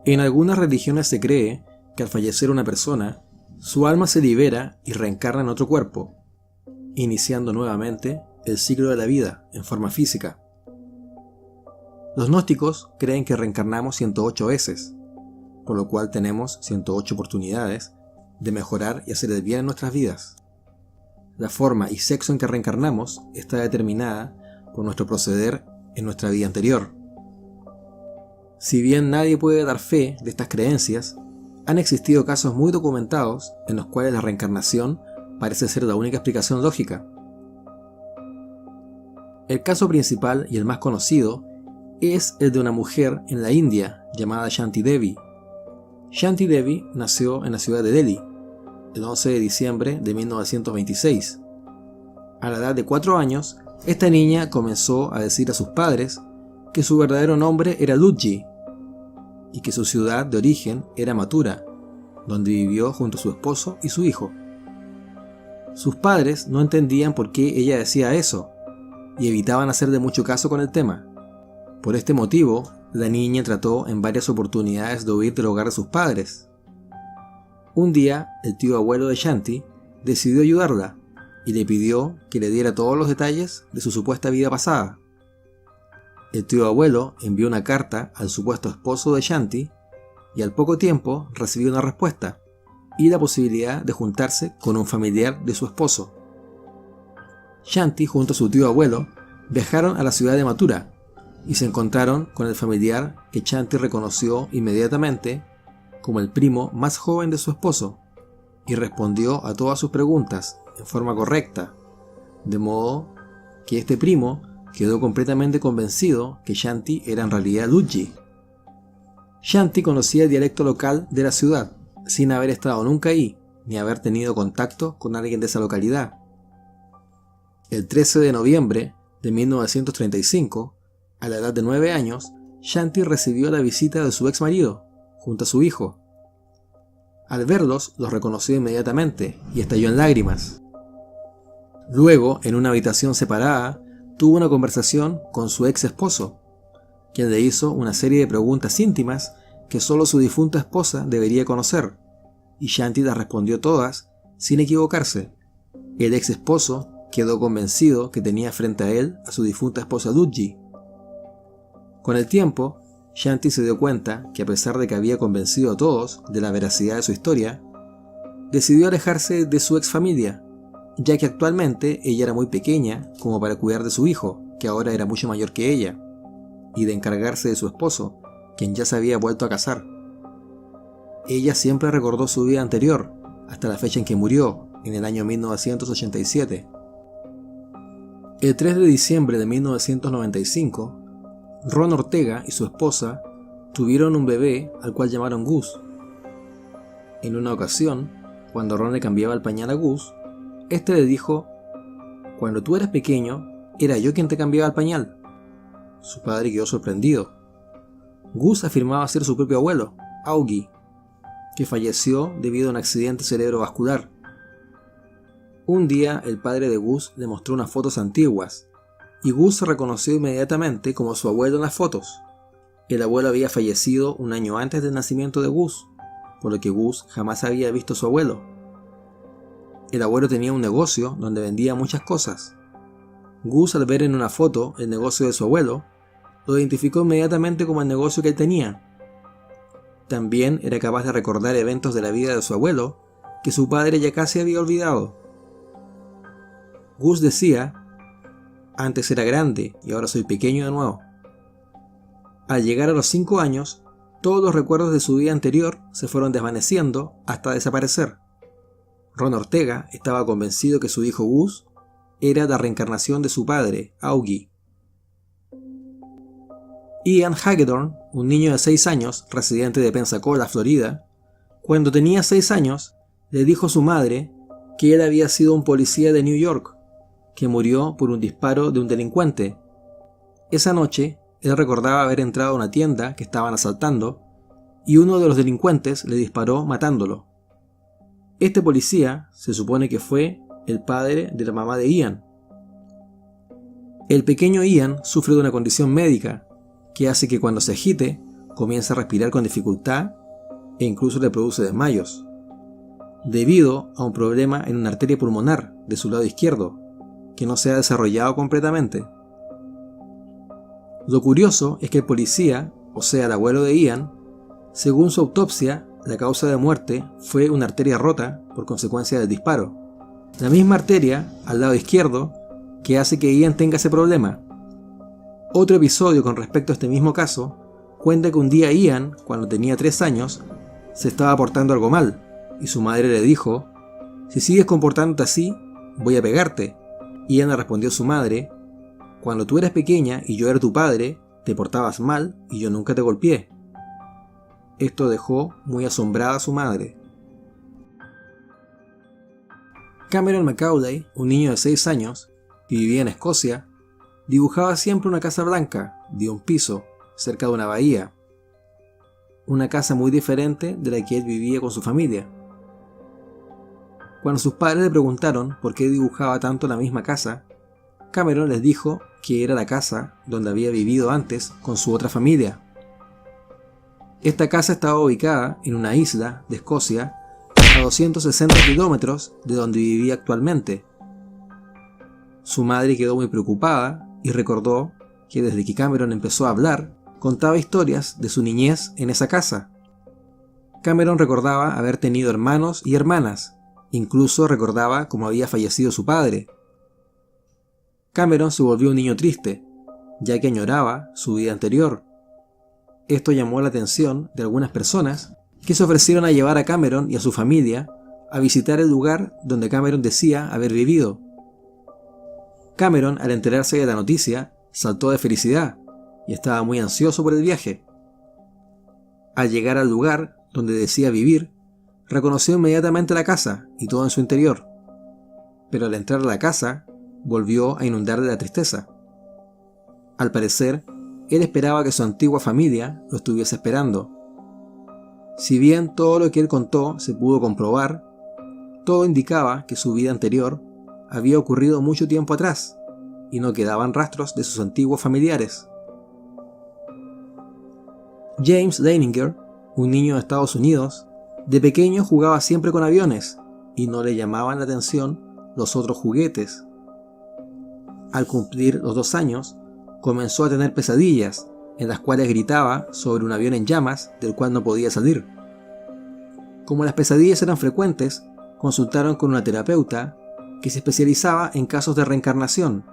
En algunas religiones se cree que al fallecer una persona, su alma se libera y reencarna en otro cuerpo, iniciando nuevamente el ciclo de la vida en forma física. Los gnósticos creen que reencarnamos 108 veces, por lo cual tenemos 108 oportunidades de mejorar y hacer el bien en nuestras vidas. La forma y sexo en que reencarnamos está determinada por nuestro proceder en nuestra vida anterior. Si bien nadie puede dar fe de estas creencias, han existido casos muy documentados en los cuales la reencarnación parece ser la única explicación lógica. El caso principal y el más conocido es el de una mujer en la India llamada Shanti Devi. Shanti Devi nació en la ciudad de Delhi el 11 de diciembre de 1926. A la edad de 4 años, esta niña comenzó a decir a sus padres que su verdadero nombre era Ludji y que su ciudad de origen era Mathura, donde vivió junto a su esposo y su hijo. Sus padres no entendían por qué ella decía eso y evitaban hacer de mucho caso con el tema. Por este motivo, la niña trató en varias oportunidades de huir del hogar de sus padres. Un día, el tío abuelo de Shanti decidió ayudarla y le pidió que le diera todos los detalles de su supuesta vida pasada. El tío abuelo envió una carta al supuesto esposo de Shanti y al poco tiempo recibió una respuesta y la posibilidad de juntarse con un familiar de su esposo. Shanti junto a su tío abuelo viajaron a la ciudad de Mathura y se encontraron con el familiar que Shanti reconoció inmediatamente como el primo más joven de su esposo y respondió a todas sus preguntas en forma correcta, de modo que este primo quedó completamente convencido que Shanti era en realidad Ludji. Shanti conocía el dialecto local de la ciudad, sin haber estado nunca ahí, ni haber tenido contacto con alguien de esa localidad. El 13 de noviembre de 1935, a la edad de 9 años, Shanti recibió la visita de su ex marido, junto a su hijo. Al verlos, los reconoció inmediatamente y estalló en lágrimas. Luego, en una habitación separada, tuvo una conversación con su ex esposo, quien le hizo una serie de preguntas íntimas que solo su difunta esposa debería conocer, y Shanti las respondió todas sin equivocarse. El ex esposo quedó convencido que tenía frente a él a su difunta esposa Ludji. Con el tiempo, Shanti se dio cuenta que a pesar de que había convencido a todos de la veracidad de su historia, decidió alejarse de su ex familia, ya que actualmente ella era muy pequeña como para cuidar de su hijo, que ahora era mucho mayor que ella, y de encargarse de su esposo, quien ya se había vuelto a casar. Ella siempre recordó su vida anterior, hasta la fecha en que murió, en el año 1987. El 3 de diciembre de 1995, Ron Ortega y su esposa tuvieron un bebé al cual llamaron Gus. En una ocasión, cuando Ron le cambiaba el pañal a Gus, este le dijo: "Cuando tú eras pequeño, era yo quien te cambiaba el pañal". Su padre quedó sorprendido. Gus afirmaba ser su propio abuelo, Augie, que falleció debido a un accidente cerebrovascular. Un día, el padre de Gus le mostró unas fotos antiguas, y Gus se reconoció inmediatamente como su abuelo en las fotos. El abuelo había fallecido un año antes del nacimiento de Gus, por lo que Gus jamás había visto a su abuelo. El abuelo tenía un negocio donde vendía muchas cosas. Gus, al ver en una foto el negocio de su abuelo, lo identificó inmediatamente como el negocio que él tenía. También era capaz de recordar eventos de la vida de su abuelo que su padre ya casi había olvidado. Gus decía: "Antes era grande y ahora soy pequeño de nuevo". Al llegar a los 5 años, todos los recuerdos de su vida anterior se fueron desvaneciendo hasta desaparecer. Ron Ortega estaba convencido que su hijo Gus era la reencarnación de su padre, Augie. Ian Hagedorn, un niño de 6 años, residente de Pensacola, Florida, cuando tenía 6 años, le dijo a su madre que él había sido un policía de New York, que murió por un disparo de un delincuente. Esa noche, él recordaba haber entrado a una tienda que estaban asaltando, y uno de los delincuentes le disparó matándolo. Este policía se supone que fue el padre de la mamá de Ian. El pequeño Ian sufre de una condición médica que hace que cuando se agite comienza a respirar con dificultad e incluso le produce desmayos, debido a un problema en una arteria pulmonar de su lado izquierdo, que no se ha desarrollado completamente. Lo curioso es que el policía, o sea el abuelo de Ian, según su autopsia, la causa de muerte fue una arteria rota por consecuencia del disparo. La misma arteria al lado izquierdo que hace que Ian tenga ese problema. Otro episodio con respecto a este mismo caso cuenta que un día Ian, cuando tenía 3 años, se estaba portando algo mal y su madre le dijo: "Si sigues comportándote así, voy a pegarte". Ian le respondió a su madre: "Cuando tú eras pequeña y yo era tu padre, te portabas mal y yo nunca te golpeé". Esto dejó muy asombrada a su madre. Cameron Macaulay, un niño de 6 años, que vivía en Escocia, dibujaba siempre una casa blanca, de un piso, cerca de una bahía. Una casa muy diferente de la que él vivía con su familia. Cuando sus padres le preguntaron por qué dibujaba tanto la misma casa, Cameron les dijo que era la casa donde había vivido antes con su otra familia. Esta casa estaba ubicada en una isla de Escocia a 260 kilómetros de donde vivía actualmente. Su madre quedó muy preocupada y recordó que desde que Cameron empezó a hablar, contaba historias de su niñez en esa casa. Cameron recordaba haber tenido hermanos y hermanas, incluso recordaba cómo había fallecido su padre. Cameron se volvió un niño triste, ya que añoraba su vida anterior. Esto llamó la atención de algunas personas que se ofrecieron a llevar a Cameron y a su familia a visitar el lugar donde Cameron decía haber vivido. Cameron, al enterarse de la noticia, saltó de felicidad y estaba muy ansioso por el viaje. Al llegar al lugar donde decía vivir, reconoció inmediatamente la casa y todo en su interior, pero al entrar a la casa, volvió a inundarle la tristeza. Al parecer, él esperaba que su antigua familia lo estuviese esperando. Si bien todo lo que él contó se pudo comprobar, todo indicaba que su vida anterior había ocurrido mucho tiempo atrás y no quedaban rastros de sus antiguos familiares. James Leininger, un niño de Estados Unidos, de pequeño jugaba siempre con aviones y no le llamaban la atención los otros juguetes. Al cumplir los 2 años, comenzó a tener pesadillas en las cuales gritaba sobre un avión en llamas del cual no podía salir. Como las pesadillas eran frecuentes, consultaron con una terapeuta que se especializaba en casos de reencarnación.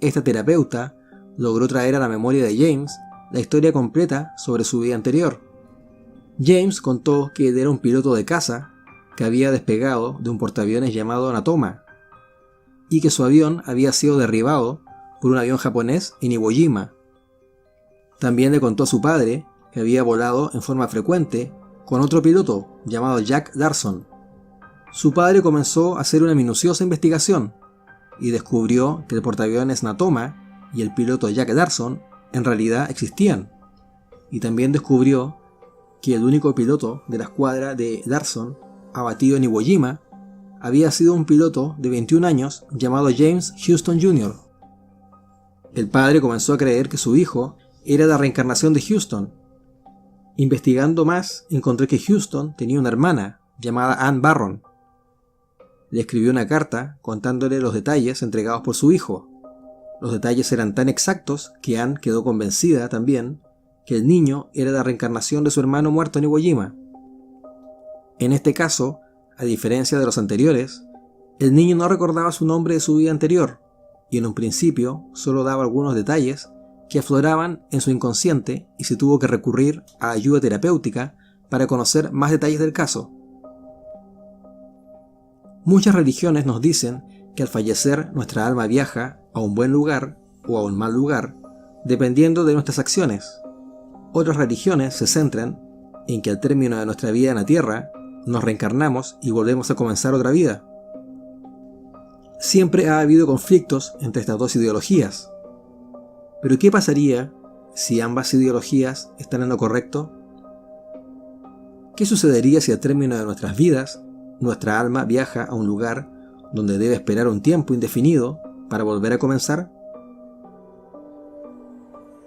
Esta terapeuta logró traer a la memoria de James la historia completa sobre su vida anterior. James contó que él era un piloto de caza que había despegado de un portaaviones llamado Natoma y que su avión había sido derribado por un avión japonés en Iwo Jima. También le contó a su padre que había volado en forma frecuente con otro piloto llamado Jack Larson. Su padre comenzó a hacer una minuciosa investigación y descubrió que el portaaviones Natoma y el piloto Jack Larson en realidad existían, y también descubrió que el único piloto de la escuadra de Larson abatido en Iwo Jima había sido un piloto de 21 años llamado James Houston Jr. El padre comenzó a creer que su hijo era la reencarnación de Houston. Investigando más, encontré que Houston tenía una hermana llamada Ann Barron. Le escribió una carta contándole los detalles entregados por su hijo. Los detalles eran tan exactos que Ann quedó convencida también que el niño era la reencarnación de su hermano muerto en Iwo Jima. En este caso, a diferencia de los anteriores, el niño no recordaba su nombre de su vida anterior y en un principio solo daba algunos detalles que afloraban en su inconsciente y se tuvo que recurrir a ayuda terapéutica para conocer más detalles del caso. Muchas religiones nos dicen que al fallecer nuestra alma viaja a un buen lugar o a un mal lugar, dependiendo de nuestras acciones. Otras religiones se centran en que al término de nuestra vida en la tierra, nos reencarnamos y volvemos a comenzar otra vida. Siempre ha habido conflictos entre estas dos ideologías. Pero ¿qué pasaría si ambas ideologías están en lo correcto? ¿Qué sucedería si al término de nuestras vidas, nuestra alma viaja a un lugar donde debe esperar un tiempo indefinido para volver a comenzar?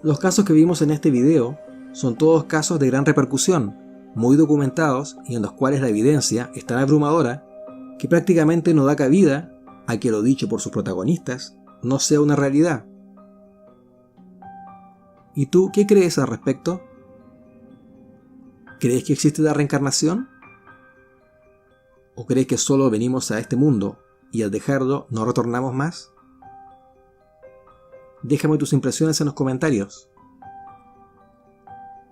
Los casos que vimos en este video son todos casos de gran repercusión, muy documentados y en los cuales la evidencia es tan abrumadora que prácticamente no da cabida a que lo dicho por sus protagonistas no sea una realidad. ¿Y tú qué crees al respecto? ¿Crees que existe la reencarnación? ¿O crees que solo venimos a este mundo y al dejarlo no retornamos más? Déjame tus impresiones en los comentarios.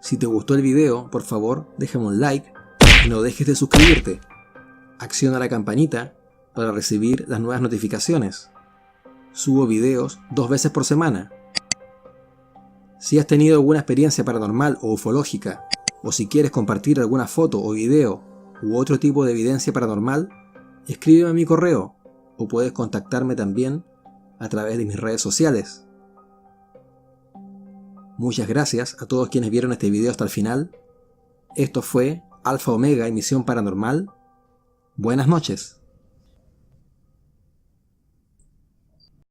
Si te gustó el video, por favor, déjame un like y no dejes de suscribirte. Acciona la campanita para recibir las nuevas notificaciones. Subo videos 2 veces por semana. Si has tenido alguna experiencia paranormal o ufológica, o si quieres compartir alguna foto o video u otro tipo de evidencia paranormal, escríbeme a mi correo o puedes contactarme también a través de mis redes sociales. Muchas gracias a todos quienes vieron este video hasta el final. Esto fue Alfa Omega y Misión Paranormal. Buenas noches.